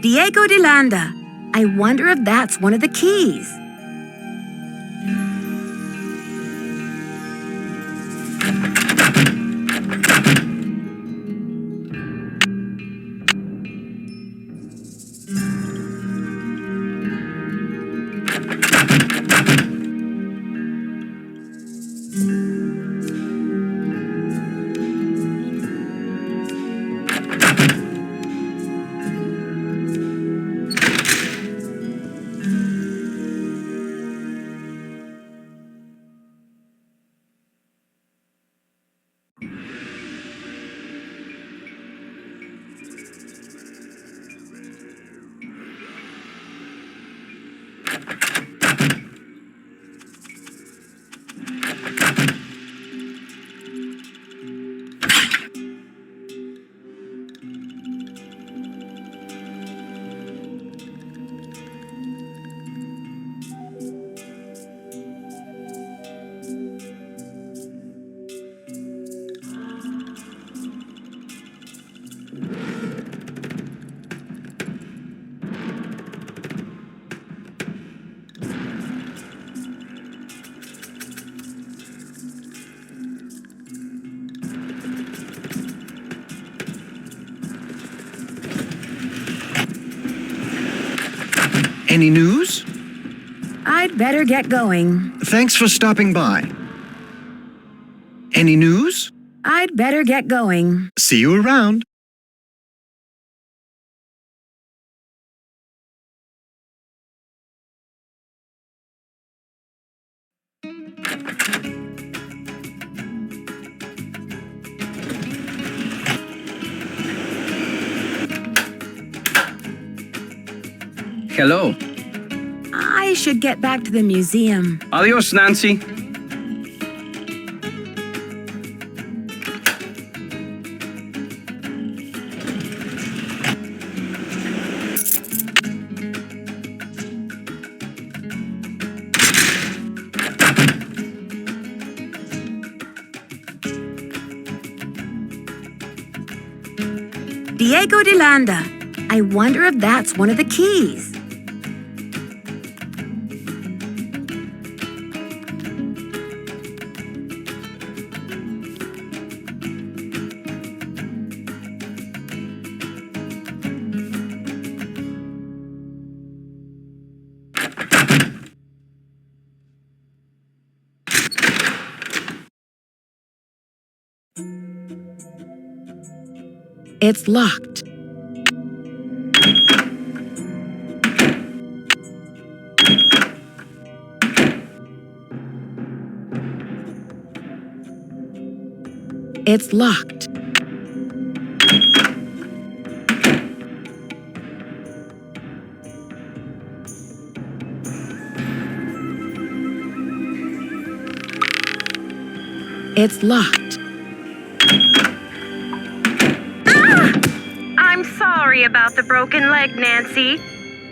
Diego de Landa. I wonder if that's one of the keys. Any news? I'd better get going. Thanks for stopping by. Any news? I'd better get going. See you around. Hello. I should get back to the museum. Adios, Nancy. Diego de Landa. I wonder if that's one of the keys. It's locked. It's locked. It's locked. I'm sorry about the broken leg, Nancy.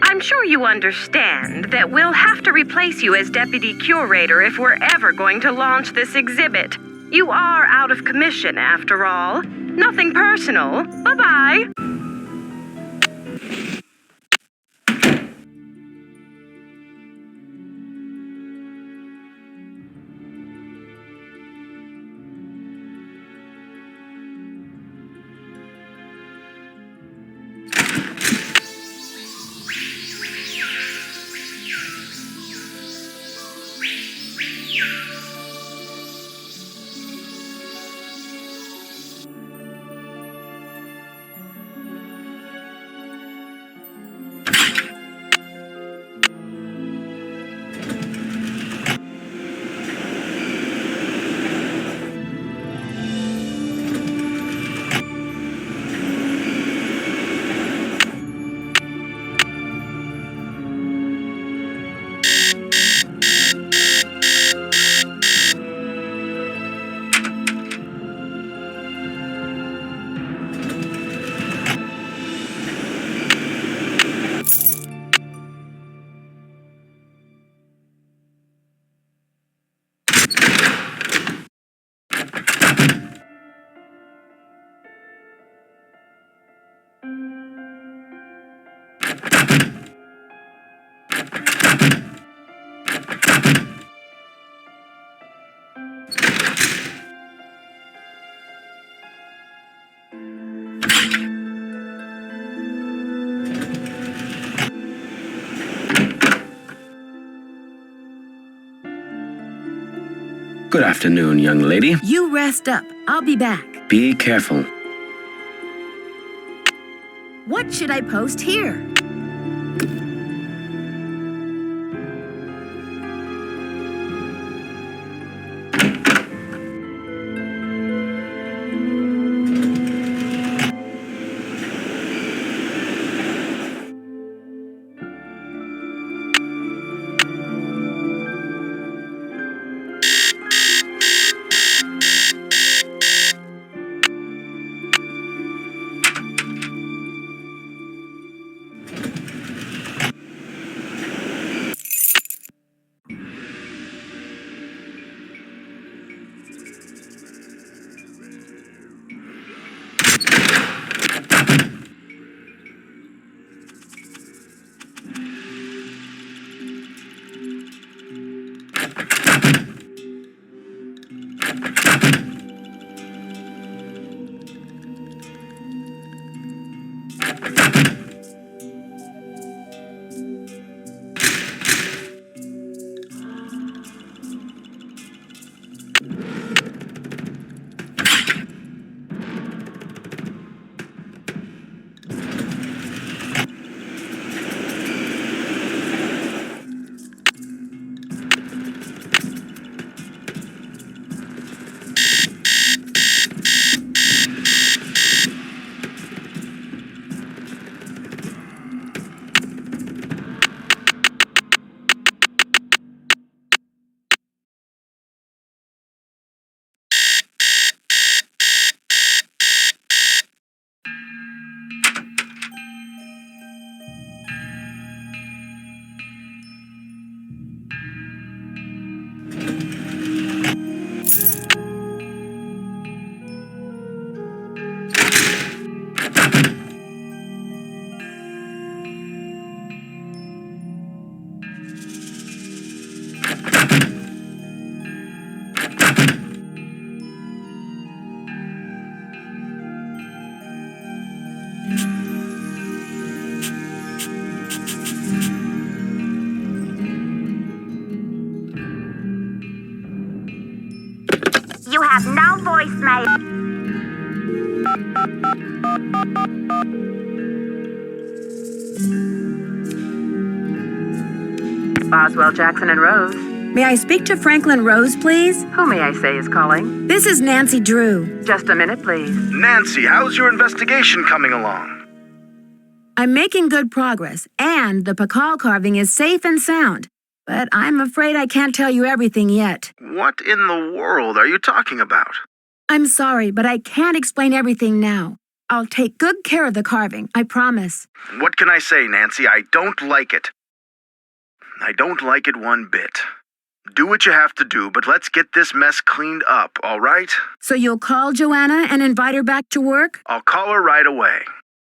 I'm sure you understand that we'll have to replace you as deputy curator if we're ever going to launch this exhibit. You are out of commission, after all. Nothing personal. Bye-bye. Good afternoon, young lady. You rest up. I'll be back. Be careful. What should I post here? You have no voicemail. Boswell, Jackson, and Rose. May I speak to Franklin Rose, please? Who may I say is calling? This is Nancy Drew. Just a minute, please. Nancy, how's your investigation coming along? I'm making good progress, and the Pakal carving is safe and sound. But I'm afraid I can't tell you everything yet. What in the world are you talking about? I'm sorry, but I can't explain everything now. I'll take good care of the carving, I promise. What can I say, Nancy? I don't like it. I don't like it one bit. Do what you have to do, but let's get this mess cleaned up, all right? So you'll call Joanna and invite her back to work? I'll call her right away.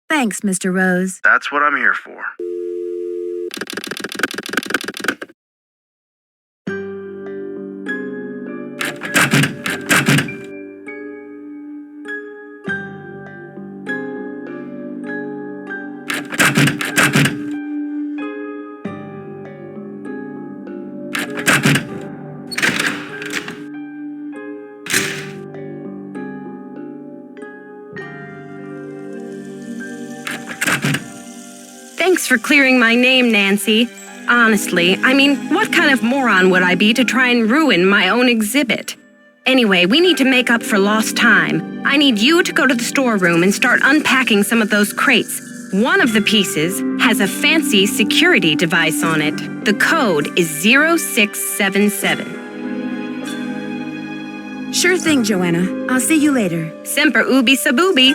Thanks, Mr. Rose. That's what I'm here for. Thanks for clearing my name, Nancy. Honestly, I mean, what kind of moron would I be to try and ruin my own exhibit? Anyway, we need to make up for lost time. I need you to go to the storeroom and start unpacking some of those crates. One of the pieces has a fancy security device on it. The code is 0677. Sure thing, Joanna. I'll see you later. Semper ubi sabubi.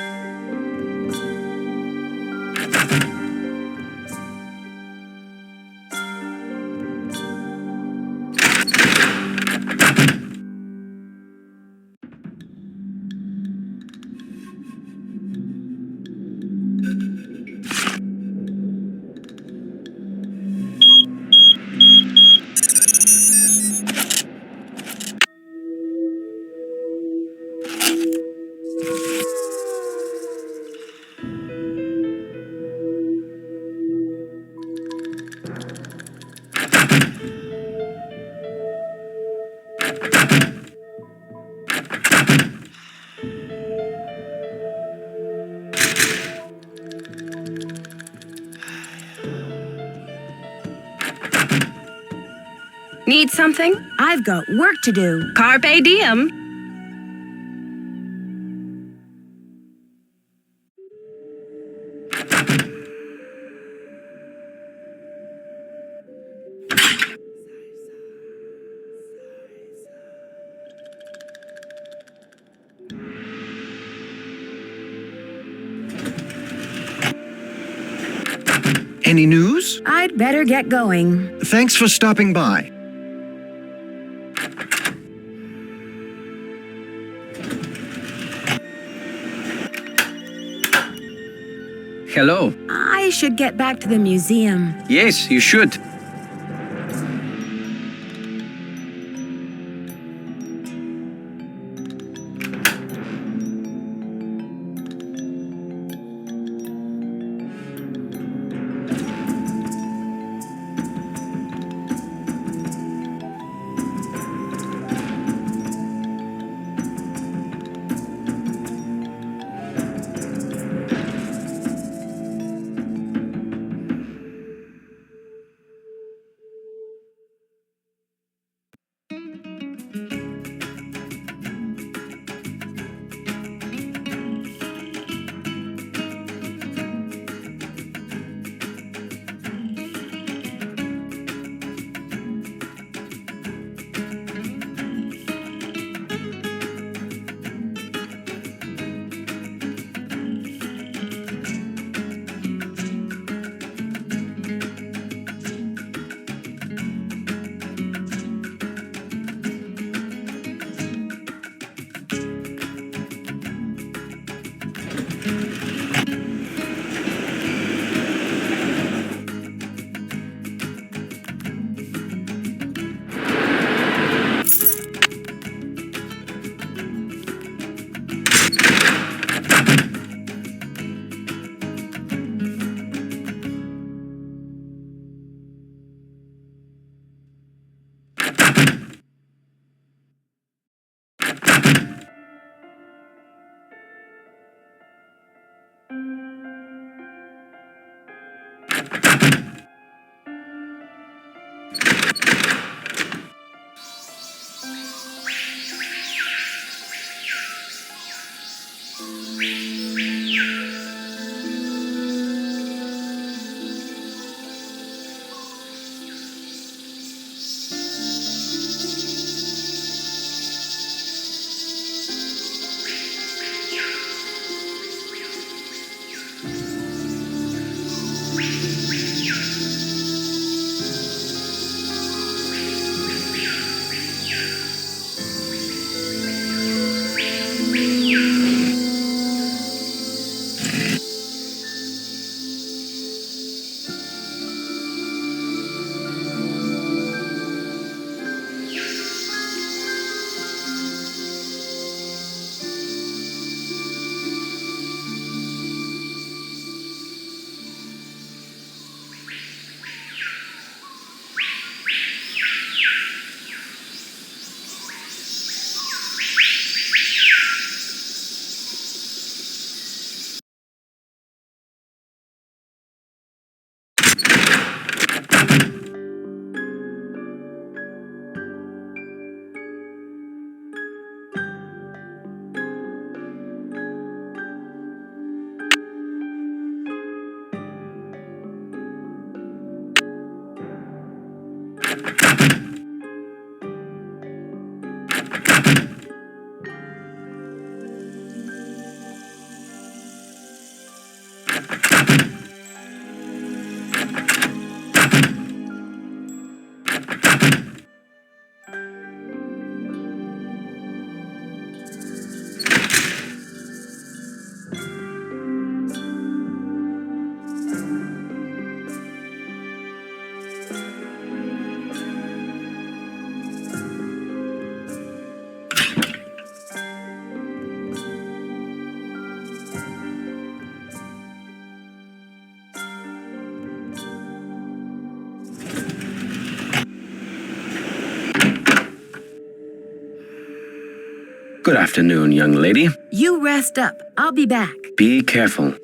Need something? I've got work to do. Carpe diem. Any news? I'd better get going. Thanks for stopping by. Hello. I should get back to the museum. Yes, you should. Good afternoon, young lady. You rest up. I'll be back. Be careful.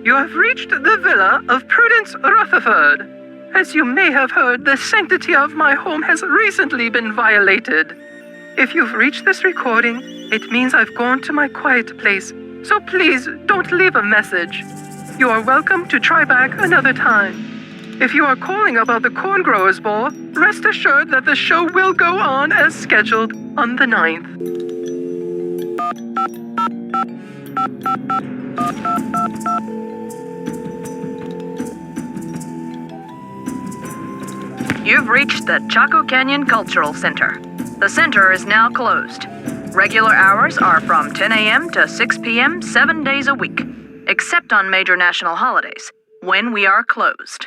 You have reached the villa of Prudence Rutherford. As you may have heard, the sanctity of my home has recently been violated. If you've reached this recording, it means I've gone to my quiet place, so please don't leave a message. You are welcome to try back another time. If you are calling about the Corn Growers Ball, rest assured that the show will go on as scheduled on the 9th. You've reached the Chaco Canyon Cultural Center. The center is now closed. Regular hours are from 10 a.m. to 6 p.m. 7 days a week, except on major national holidays, when we are closed.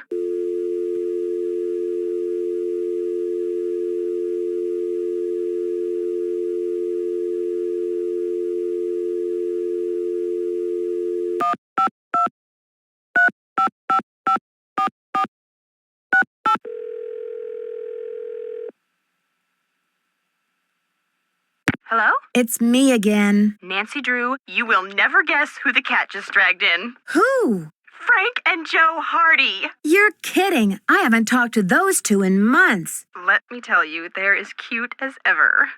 Hello? It's me again. Nancy Drew, you will never guess who the cat just dragged in. Who? Frank and Joe Hardy. You're kidding. I haven't talked to those two in months. Let me tell you, they're as cute as ever.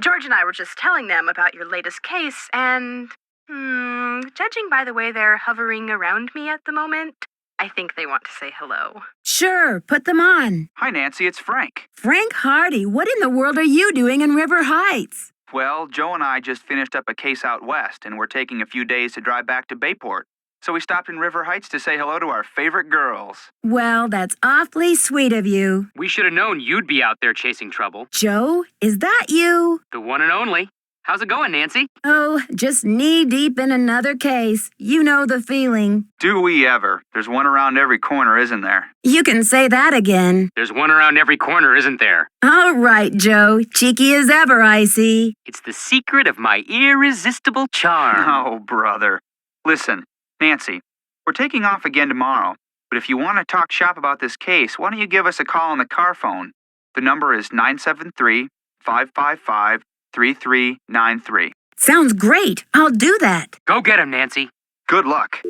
George and I were just telling them about your latest case, and, judging by the way they're hovering around me at the moment, I think they want to say hello. Sure, put them on. Hi, Nancy, it's Frank. Frank Hardy, what in the world are you doing in River Heights? Well, Joe and I just finished up a case out west, and we're taking a few days to drive back to Bayport. So we stopped in River Heights to say hello to our favorite girls. Well, that's awfully sweet of you. We should have known you'd be out there chasing trouble. Joe, is that you? The one and only. How's it going, Nancy? Oh, just knee-deep in another case. You know the feeling. Do we ever? There's one around every corner, isn't there? You can say that again. There's one around every corner, isn't there? All right, Joe. Cheeky as ever, I see. It's the secret of my irresistible charm. Oh, brother. Listen, Nancy, we're taking off again tomorrow, but if you want to talk shop about this case, why don't you give us a call on the car phone? The number is 973-555-3393. Sounds great. I'll do that. Go get him, Nancy. Good luck.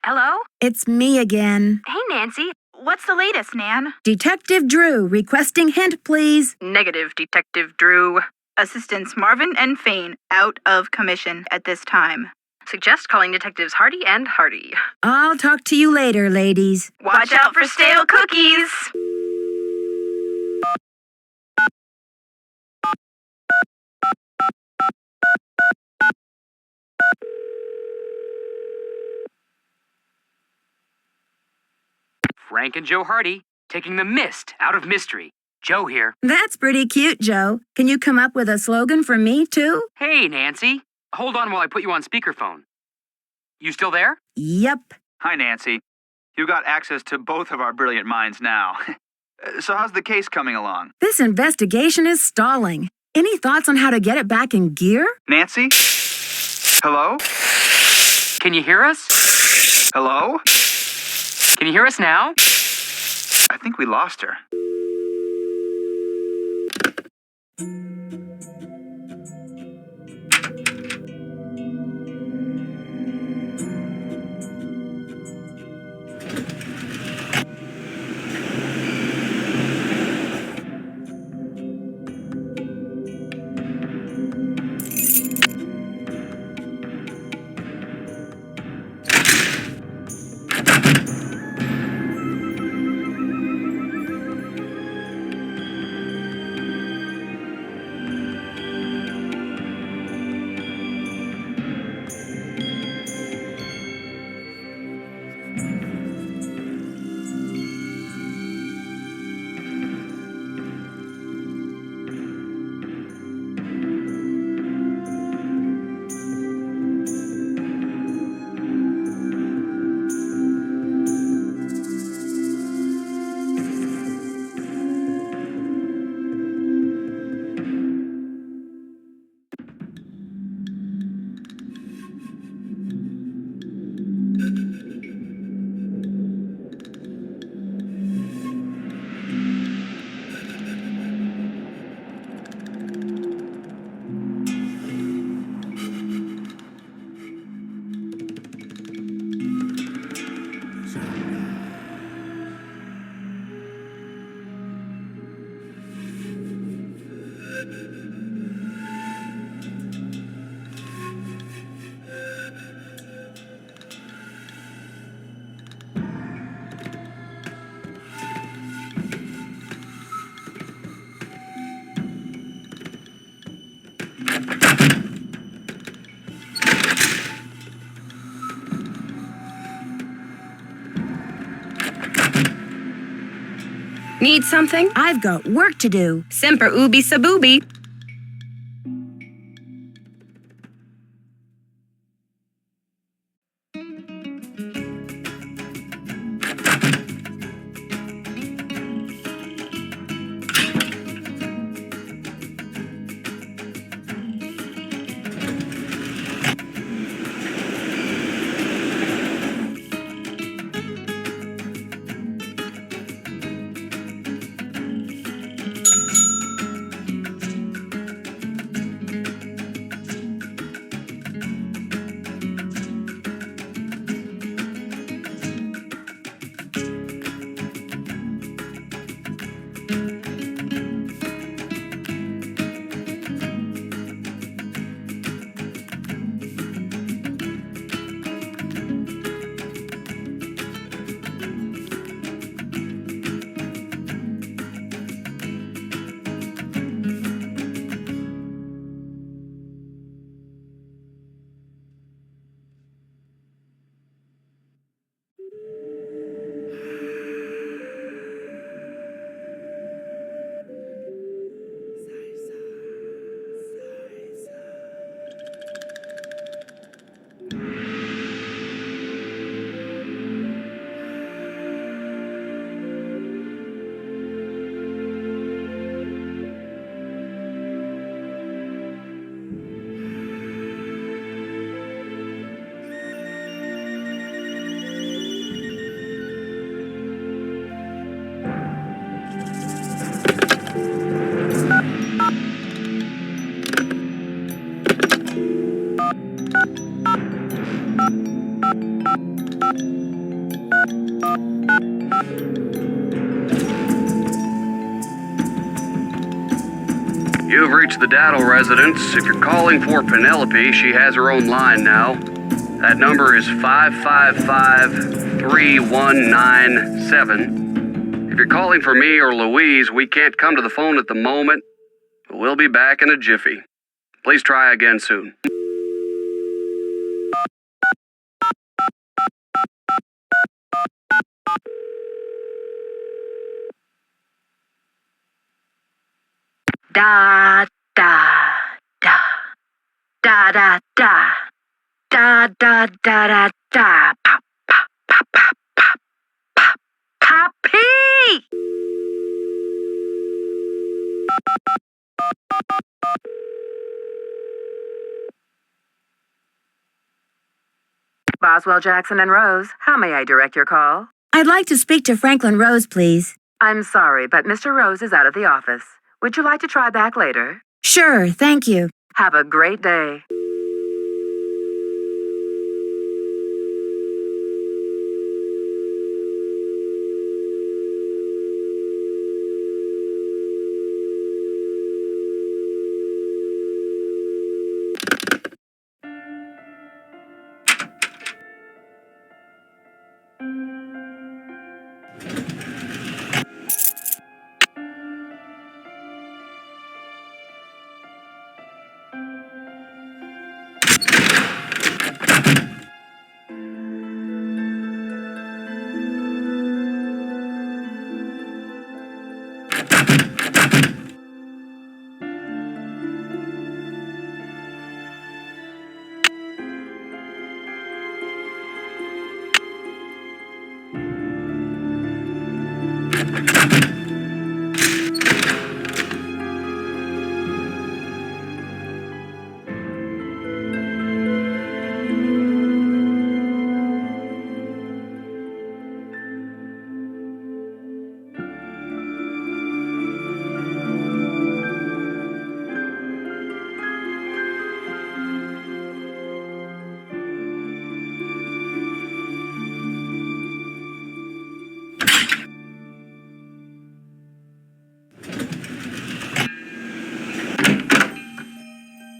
Hello? It's me again. Hey, Nancy. What's the latest, Nan? Detective Drew, requesting hint, please. Negative, Detective Drew. Assistants Marvin and Fane out of commission at this time. Suggest calling Detectives Hardy and Hardy. I'll talk to you later, ladies. Watch out for stale cookies! Frank and Joe Hardy, taking the mist out of mystery. Joe here. That's pretty cute, Joe. Can you come up with a slogan for me, too? Hey, Nancy. Hold on while I put you on speakerphone. You still there? Yep. Hi, Nancy. You've got access to both of our brilliant minds now. So how's the case coming along? This investigation is stalling. Any thoughts on how to get it back in gear? Nancy? Hello? Can you hear us? Hello? Can you hear us now? I think we lost her. Need something? I've got work to do. Semper ubi sabubi. You've reached the Daddle residence. If you're calling for Penelope, she has her own line now. That number is 555-3197. If you're calling for me or Louise, we can't come to the phone at the moment, but we'll be back in a jiffy. Please try again soon. Da da da da da da da da da da da pop pop pop pop pop pop poppy. Boswell, Jackson, and Rose, how may I direct your call? I'd like to speak to Franklin Rose, please. I'm sorry, but Mr. Rose is out of the office. Would you like to try back later? Sure, thank you. Have a great day.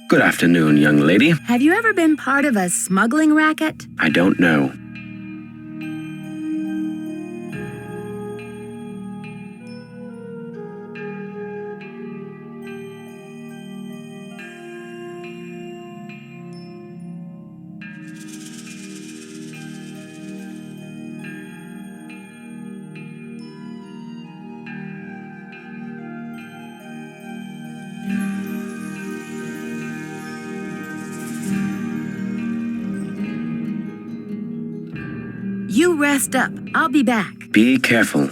Good afternoon, young lady. Have you ever been part of a smuggling racket? I don't know. You rest up. I'll be back. Be careful.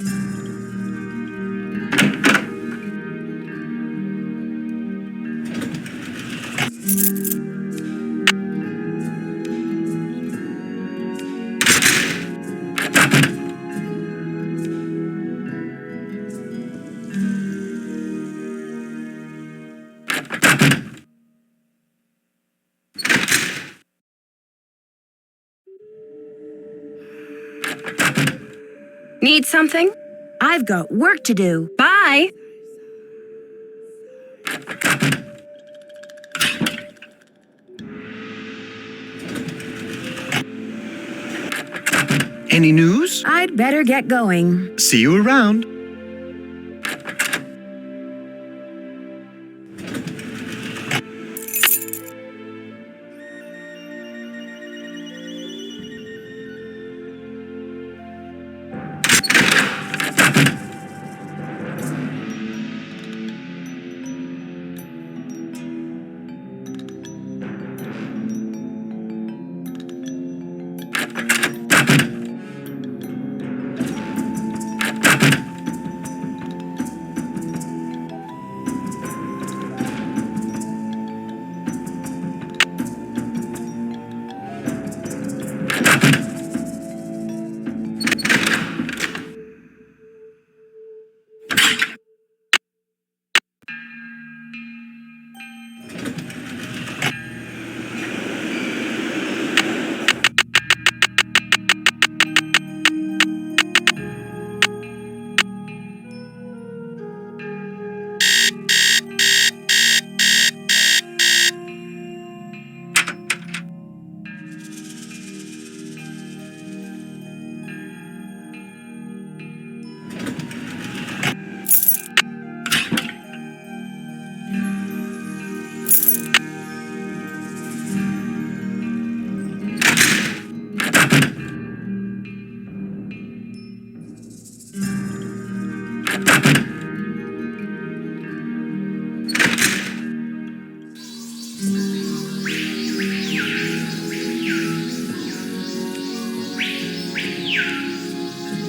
Need something? I've got work to do. Bye. Any news? I'd better get going. See you around.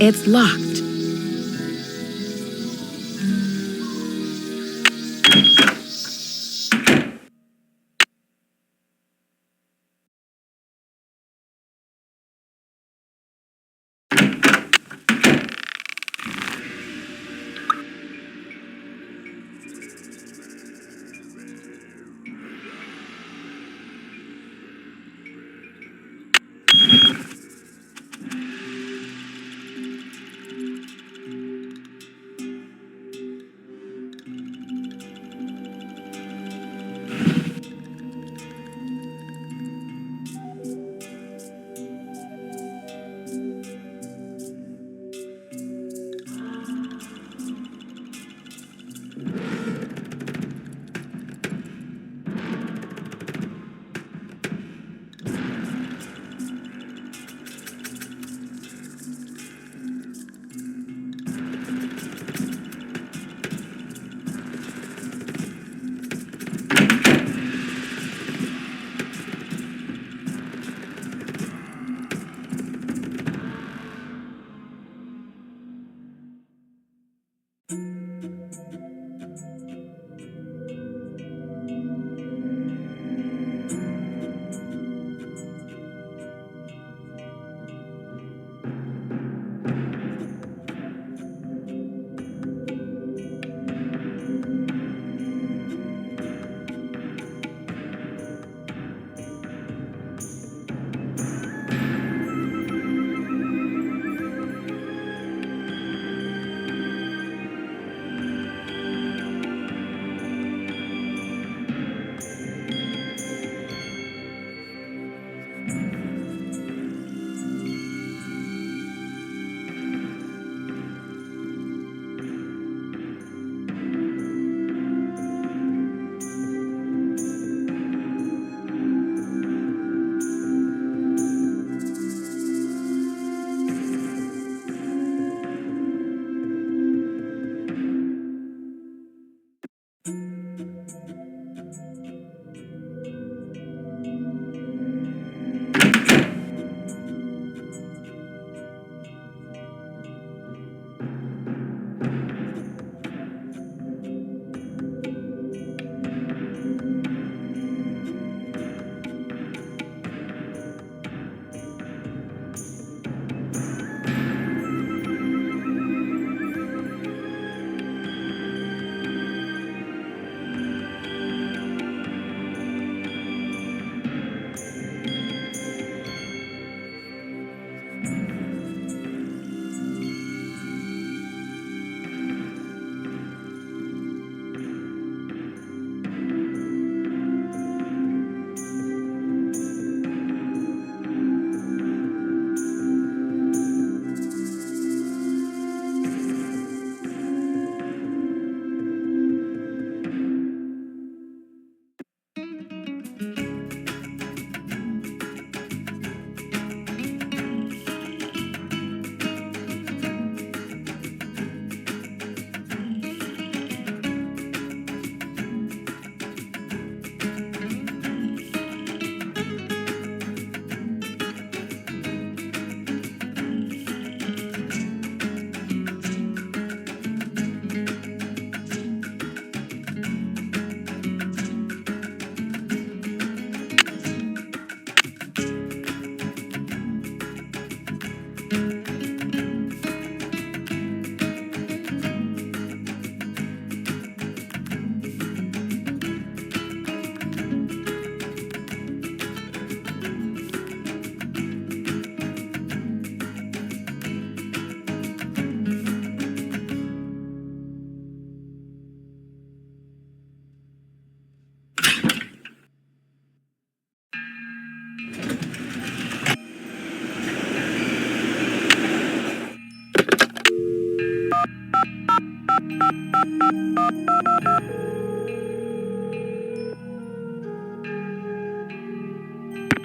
It's locked.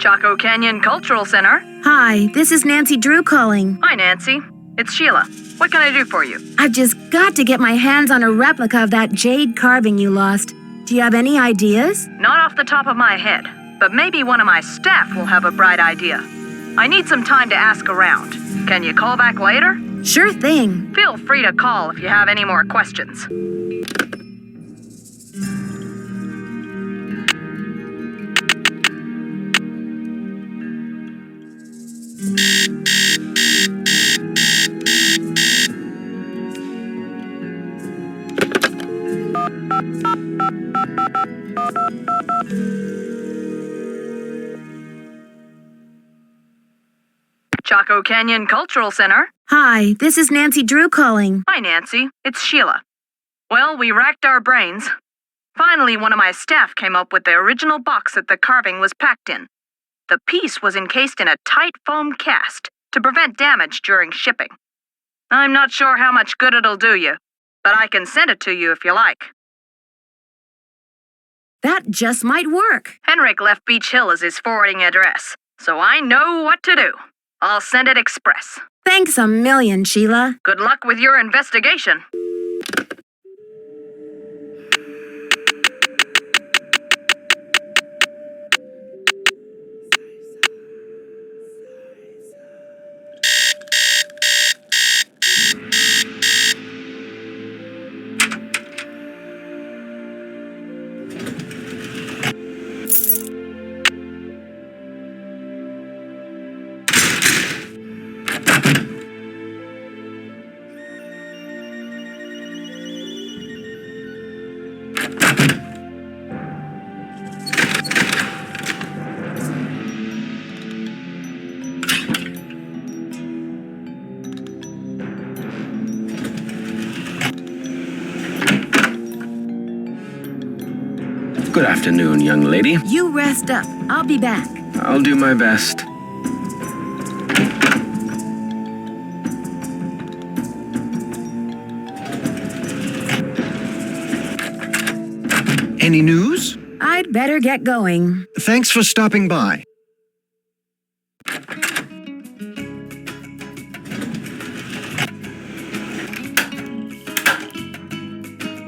Chaco Canyon Cultural Center. Hi, this is Nancy Drew calling. Hi, Nancy. It's Sheila. What can I do for you? I've just got to get my hands on a replica of that jade carving you lost. Do you have any ideas? Not off the top of my head, but maybe one of my staff will have a bright idea. I need some time to ask around. Can you call back later? Sure thing. Feel free to call if you have any more questions. Chaco Canyon Cultural Center. Hi, this is Nancy Drew calling. Hi, Nancy. It's Sheila. Well, we racked our brains. Finally, one of my staff came up with the original box that the carving was packed in. The piece was encased in a tight foam cast to prevent damage during shipping. I'm not sure how much good it'll do you, but I can send it to you if you like. That just might work. Henrik left Beach Hill as his forwarding address, so I know what to do. I'll send it express. Thanks a million, Sheila. Good luck with your investigation. Good afternoon, young lady. You rest up. I'll be back. I'll do my best. Any news? I'd better get going. Thanks for stopping by.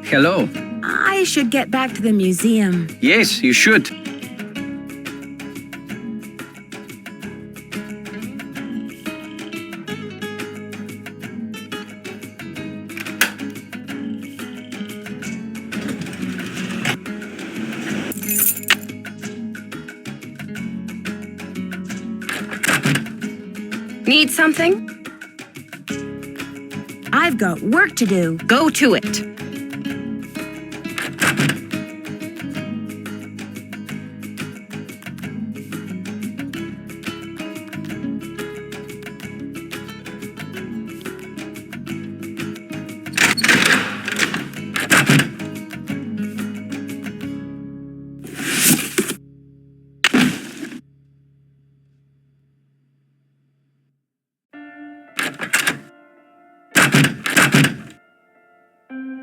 Hello. I should get back to the museum. Yes, you should. Need something? I've got work to do. Go to it.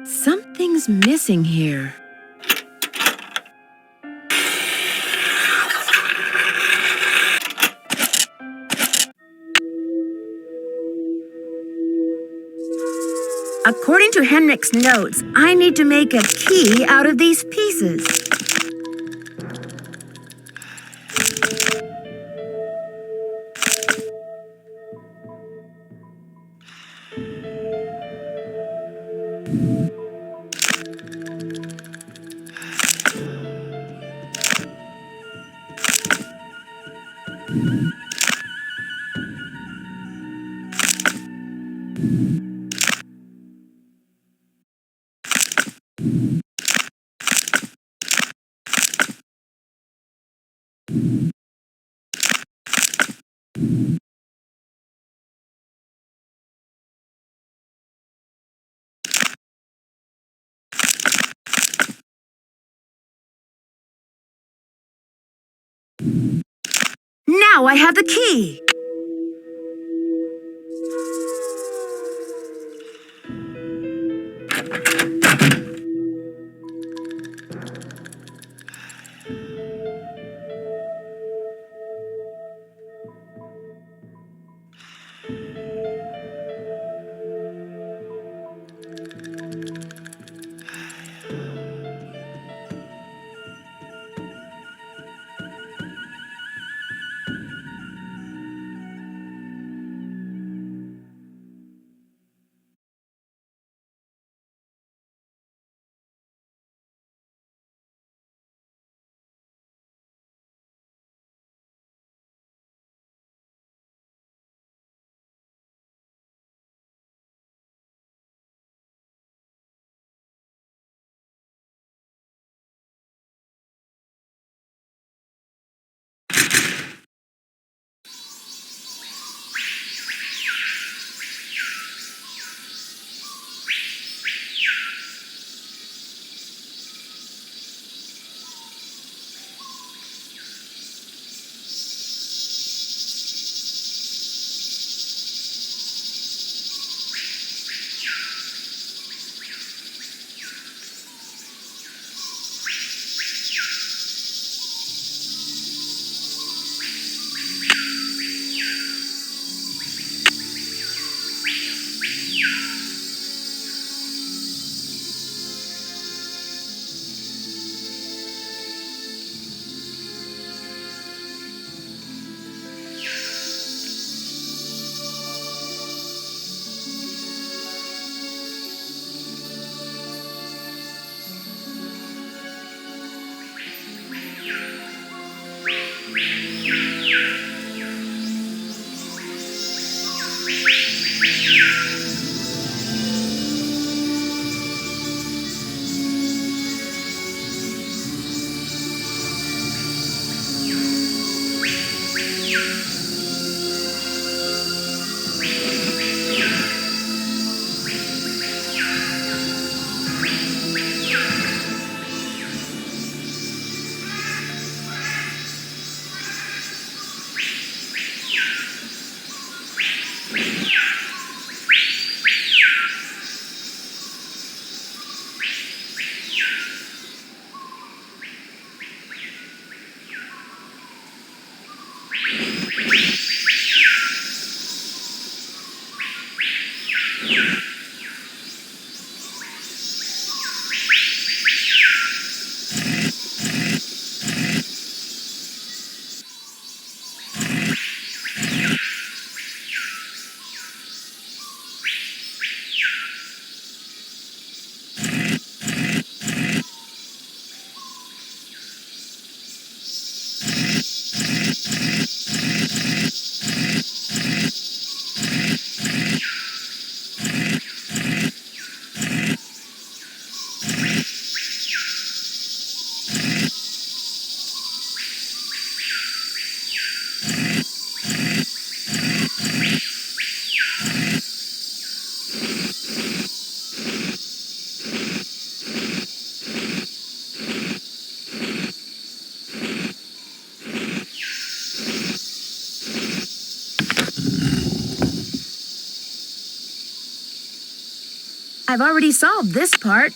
Something's missing here. According to Henrik's notes, I need to make a key out of these pieces. Now I have the key! I've already solved this part.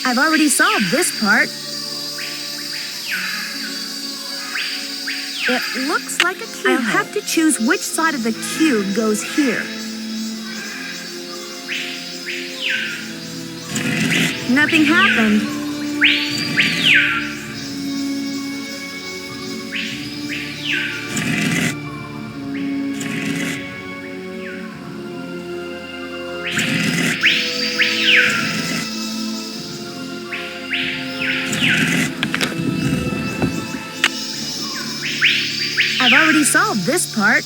I've already solved this part. It looks like a cube. I'll have to choose which side of the cube goes here. Nothing happened. I've already solved this part.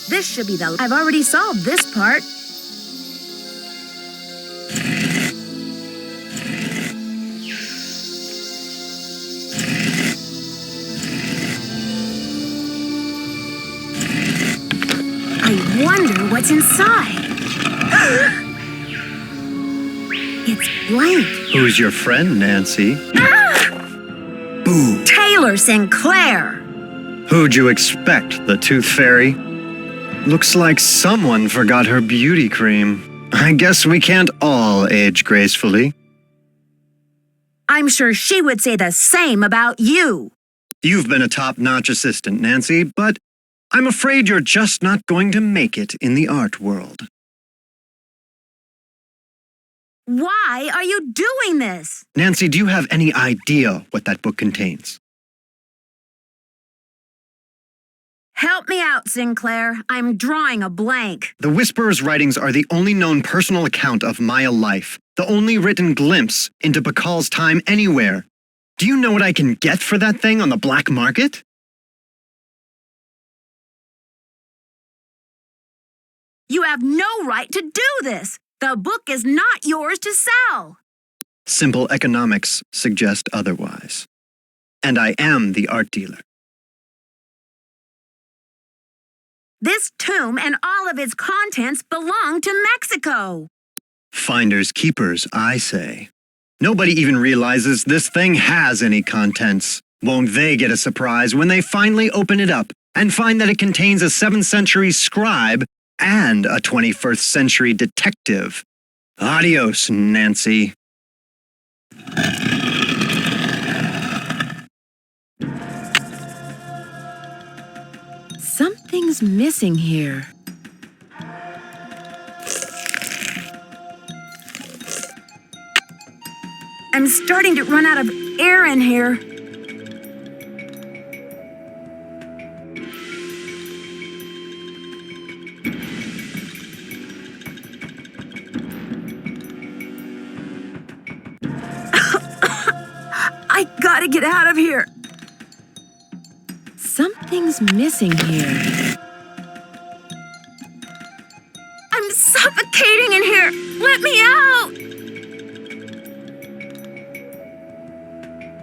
This should be the... I've already solved this part. I wonder what's inside. It's blank. Who's your friend, Nancy? Boo. Taylor Sinclair. Who'd you expect, the Tooth Fairy? Looks like someone forgot her beauty cream. I guess we can't all age gracefully. I'm sure she would say the same about you. You've been a top-notch assistant, Nancy, but I'm afraid you're just not going to make it in the art world. Why are you doing this? Nancy, do you have any idea what that book contains? Help me out, Sinclair. I'm drawing a blank. The Whisperer's writings are the only known personal account of Maya life, the only written glimpse into Bakal's time anywhere. Do you know what I can get for that thing on the black market? You have no right to do this. The book is not yours to sell. Simple economics suggest otherwise. And I am the art dealer. This tomb and all of its contents belong to Mexico. Finders keepers, I say. Nobody even realizes this thing has any contents. Won't they get a surprise when they finally open it up and find that it contains a 7th century scribe and a 21st century detective? Adios, Nancy. Something's missing here. I'm starting to run out of air in here. gotta get out of here. Something's missing here. I'm suffocating in here. Let me out.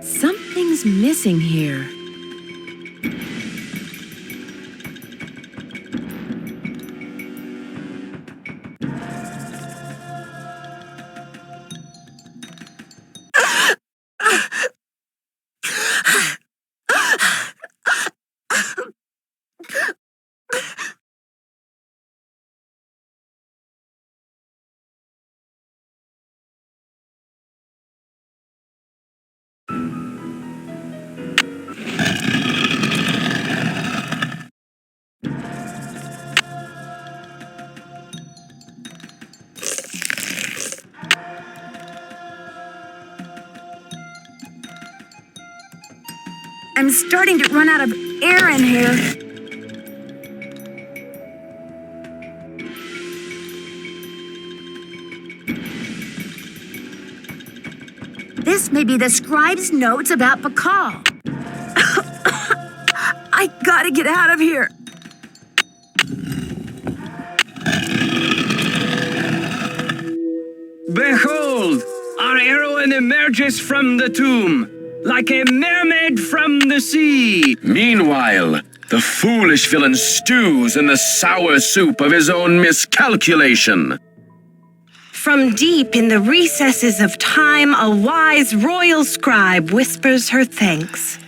Something's missing here. I'm starting to run out of air in here. This may be the scribe's notes about Pakal. I gotta get out of here. Behold, our heroine emerges from the tomb, like a mermaid from the sea. Meanwhile, the foolish villain stews in the sour soup of his own miscalculation. From deep in the recesses of time, a wise royal scribe whispers her thanks.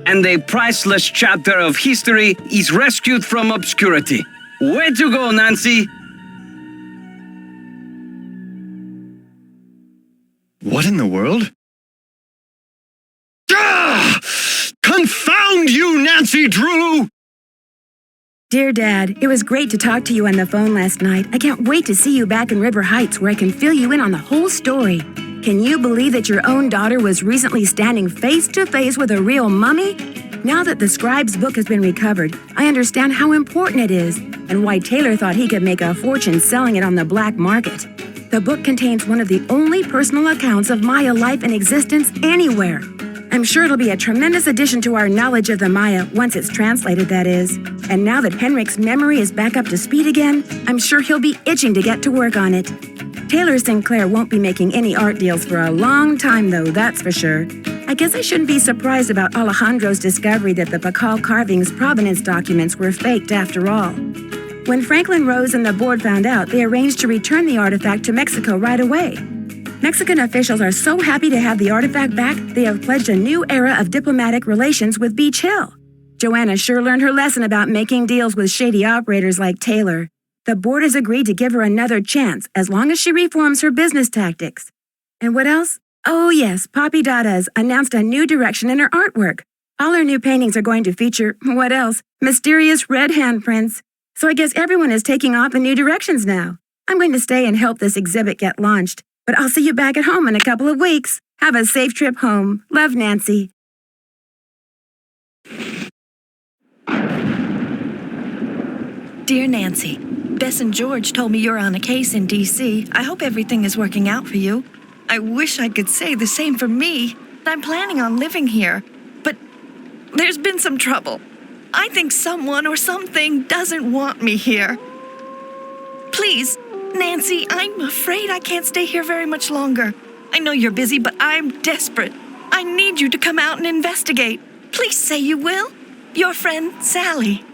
And a priceless chapter of history is rescued from obscurity. Way to go, Nancy! What in the world? Ah! Confound you, Nancy Drew! Dear Dad, it was great to talk to you on the phone last night. I can't wait to see you back in River Heights where I can fill you in on the whole story. Can you believe that your own daughter was recently standing face to face with a real mummy? Now that the scribe's book has been recovered, I understand how important it is and why Taylor thought he could make a fortune selling it on the black market. The book contains one of the only personal accounts of Maya life and existence anywhere. I'm sure it'll be a tremendous addition to our knowledge of the Maya once it's translated, that is. And now that Henrik's memory is back up to speed again, I'm sure he'll be itching to get to work on it. Taylor Sinclair won't be making any art deals for a long time, though, that's for sure. I guess I shouldn't be surprised about Alejandro's discovery that the Pakal carving's provenance documents were faked after all. When Franklin Rose and the board found out, they arranged to return the artifact to Mexico right away. Mexican officials are so happy to have the artifact back, they have pledged a new era of diplomatic relations with Beach Hill. Joanna sure learned her lesson about making deals with shady operators like Taylor. The board has agreed to give her another chance as long as she reforms her business tactics. And what else? Oh yes, Poppy Dada's announced a new direction in her artwork. All her new paintings are going to feature, what else? Mysterious red handprints. So I guess everyone is taking off in new directions now. I'm going to stay and help this exhibit get launched. But I'll see you back at home in a couple of weeks. Have a safe trip home. Love, Nancy. Dear Nancy, Bess and George told me you're on a case in D.C. I hope everything is working out for you. I wish I could say the same for me. I'm planning on living here, but there's been some trouble. I think someone or something doesn't want me here. Please, Nancy, I'm afraid I can't stay here very much longer. I know you're busy, but I'm desperate. I need you to come out and investigate. Please say you will. Your friend, Sally.